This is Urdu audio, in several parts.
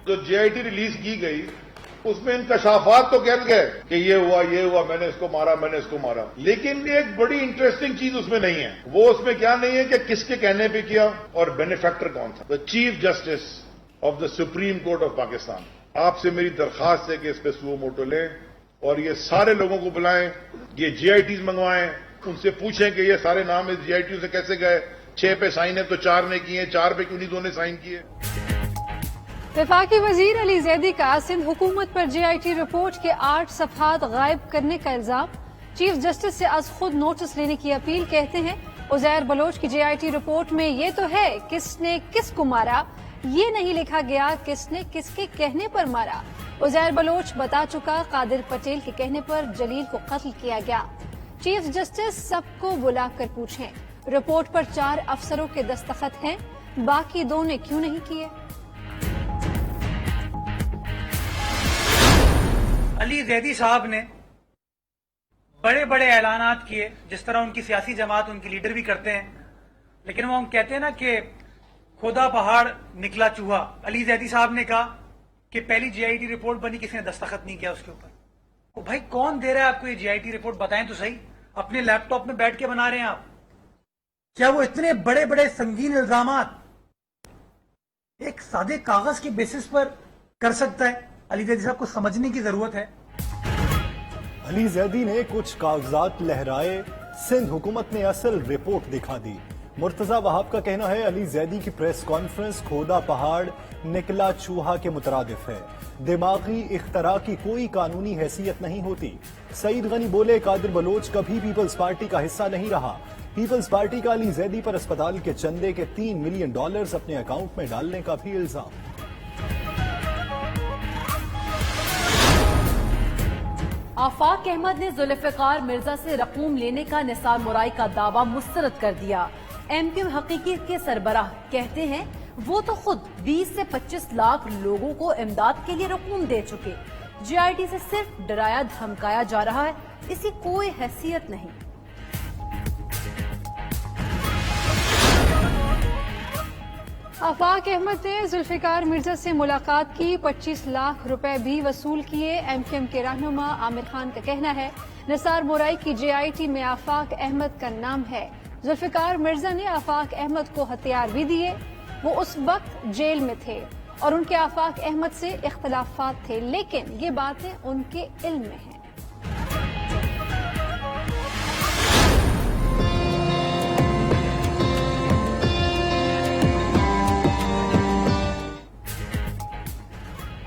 جو GIT ریلیز کی گئی اس میں انکشافات تو کہہ گئے کہ یہ ہوا میں نے اس کو مارا لیکن ایک بڑی انٹرسٹنگ چیز اس میں نہیں ہے. وہ اس میں کیا نہیں ہے کہ کس کے کہنے پہ کیا اور بینیفیکٹر کون تھا. Chief justice of the supreme court of Pakistan, آپ سے میری درخواست ہے کہ اس پہ سو موٹو لیں اور یہ سارے لوگوں کو بلائیں، یہ GITs منگوائیں، ان سے پوچھیں کہ یہ سارے نام اس GIT سے کیسے گئے. 6 پہ سائن ہے تو 4 نے کیے، 4 پہ کیوں نہیں 2 نے سائن کیے. وفاقی وزیر علی زیدی کا سندھ حکومت پر GIT رپورٹ کے 8 صفحات غائب کرنے کا الزام. چیف جسٹس سے از خود نوٹس لینے کی اپیل. کہتے ہیں عزیر بلوچ کی GIT رپورٹ میں یہ تو ہے کس نے کس کو مارا، یہ نہیں لکھا گیا کس نے کس کے کہنے پر مارا. عزیر بلوچ بتا چکا قادر پٹیل کے کہنے پر جلیل کو قتل کیا گیا. چیف جسٹس سب کو بلا کر پوچھیں رپورٹ پر 4 افسروں کے دستخط ہیں، باقی 2 نے کیوں نہیں کیے. علی زیدی صاحب نے بڑے بڑے اعلانات کیے، جس طرح ان کی سیاسی جماعت ان کی لیڈر بھی کرتے ہیں، لیکن وہ ہم کہتے ہیں نا کہ کھودا پہاڑ نکلا چوہا. علی زیدی صاحب نے کہا کہ پہلی GIT رپورٹ بنی، کسی نے دستخط نہیں کیا اس کے اوپر. وہ بھائی کون دے رہا ہے آپ کو یہ GIT رپورٹ؟ بتائیں تو صحیح. اپنے لیپ ٹاپ میں بیٹھ کے بنا رہے ہیں آپ؟ کیا وہ اتنے بڑے بڑے سنگین الزامات ایک سادے کاغذ کے بیسس پر کر سکتا ہے؟ علی زیدی صاحب کو سمجھنے کی ضرورت ہے. علی زیدی نے کچھ کاغذات لہرائے، سندھ حکومت نے اصل رپورٹ دکھا دی. مرتضی وہاب کا کہنا ہے علی زیدی کی پریس کانفرنس کھودا پہاڑ نکلا چوہا کے مترادف ہے. دماغی اختراع کی کوئی قانونی حیثیت نہیں ہوتی. سعید غنی بولے قادر بلوچ کبھی پیپلز پارٹی کا حصہ نہیں رہا. پیپلز پارٹی کا علی زیدی پر اسپتال کے چندے کے $3 ملین اپنے اکاؤنٹ میں ڈالنے کا بھی الزام. آفاق احمد نے ذوالفقار مرزا سے رقوم لینے کا نثار مورائی کا دعویٰ مسترد کر دیا. MQ حقیقی کے سربراہ کہتے ہیں وہ تو خود 20 سے 25 لاکھ لوگوں کو امداد کے لیے رقوم دے چکے. GIT سے صرف ڈرایا دھمکایا جا رہا ہے، اس کی کوئی حیثیت نہیں. آفاق احمد نے ذوالفقار مرزا سے ملاقات کی، 25 لاکھ روپے بھی وصول کیے. MQM کے رہنما عامر خان کا کہنا ہے نثار مورائی کی GIT میں آفاق احمد کا نام ہے. ذوالفقار مرزا نے آفاق احمد کو ہتھیار بھی دیے. وہ اس وقت جیل میں تھے اور ان کے آفاق احمد سے اختلافات تھے، لیکن یہ باتیں ان کے علم میں ہیں.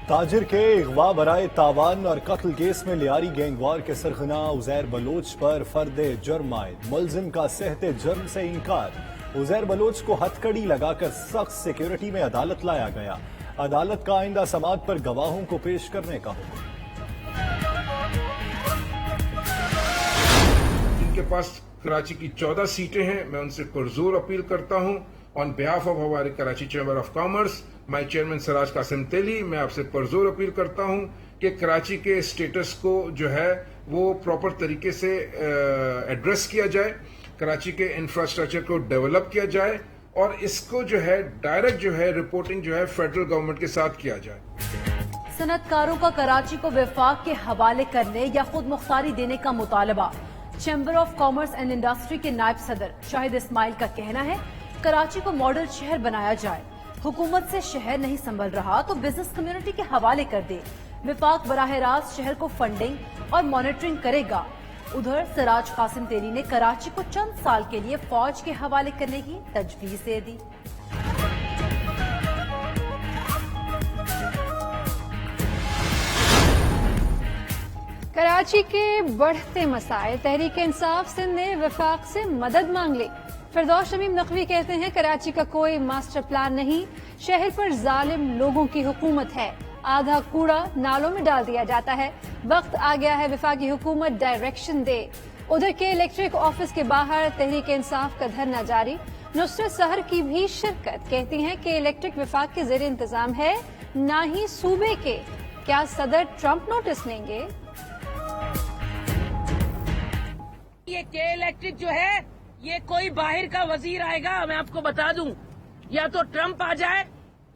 تاجر کے اغوا برائے تاوان اور قتل کیس میں لیاری گینگوار کے سرغنہ عزیر بلوچ پر فرد جرم عائد. ملزم کا صحت جرم سے انکار. عزیر بلوچ کو ہتھکڑی لگا کر سخت سیکیورٹی میں عدالت لایا گیا. عدالت کا آئندہ سماعت پر گواہوں کو پیش کرنے کا حکم. جن کے پاس کراچی کی 14 سیٹیں ہیں، میں ان سے پرزور اپیل کرتا ہوں آن بیہاف آف ہمارے Karachi chamber of commerce, my chairman Siraj Qasim Teli, میں آپ سے پرزور اپیل کرتا ہوں کہ کراچی کے اسٹیٹس کو جو ہے وہ پراپر طریقے سے ایڈریس کیا جائے، کراچی کے انفراسٹرکچر کو ڈیولپ کیا جائے اور اس کو جو ہے ڈائریکٹ جو ہے رپورٹنگ جو ہے فیڈرل گورنمنٹ کے ساتھ کیا جائے. صنعت کاروں کا کراچی کو وفاق کے حوالے کرنے یا خود مختاری دینے کا مطالبہ. Chamber of commerce and industry کے نائب صدر شاہد اسماعیل کا کہنا ہے کراچی کو ماڈل شہر بنایا جائے. حکومت سے شہر نہیں سنبھل رہا تو بزنس کمیونٹی کے حوالے کر دے. وفاق براہ راست شہر کو فنڈنگ اور مانیٹرنگ کرے گا. ادھر سراج قاسم تیلی نے کراچی کو چند سال کے لیے فوج کے حوالے کرنے کی تجویز دے دی. کراچی کے بڑھتے مسائل، تحریک انصاف سندھ نے وفاق سے مدد مانگ لی. فردوس شمیم نقوی کہتے ہیں کراچی کا کوئی ماسٹر پلان نہیں، شہر پر ظالم لوگوں کی حکومت ہے، آدھا کوڑا نالوں میں ڈال دیا جاتا ہے. وقت آ گیا ہے وفاقی حکومت ڈائریکشن دے. ادھر کے الیکٹرک آفس کے باہر تحریک انصاف کا دھرنا جاری. نصرت سحر کی بھی شرکت، کہتی ہیں کہ الیکٹرک وفاق کے زیر انتظام ہے، نہ ہی صوبے کے. کیا صدر ٹرمپ نوٹس لیں گے؟ یہ کے الیکٹرک جو ہے یہ کوئی باہر کا وزیر آئے گا، میں آپ کو بتا دوں، یا تو ٹرمپ آ جائے